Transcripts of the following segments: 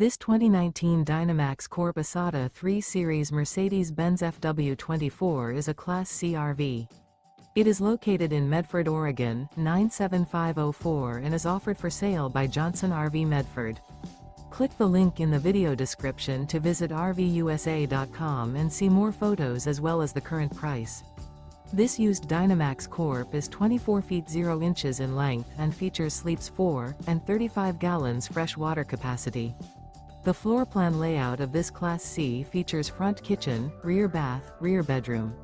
This 2019 Dynamax Corp Isata 3 Series Mercedes-Benz FW 24 is a Class C RV. It is located in Medford, Oregon, 97504 and is offered for sale by Johnson RV Medford. Click the link in the video description to visit RVUSA.com and see more photos as well as the current price. This used Dynamax Corp is 24 feet 0 inches in length and features sleeps 4 and 35 gallons fresh water capacity. The floor plan layout of this Class C features front kitchen, rear bath, rear bedroom.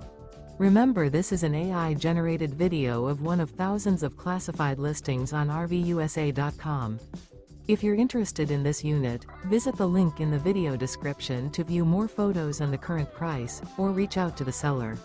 Remember, this is an AI-generated video of one of thousands of classified listings on RVUSA.com. If you're interested in this unit, visit the link in the video description to view more photos and the current price, or reach out to the seller.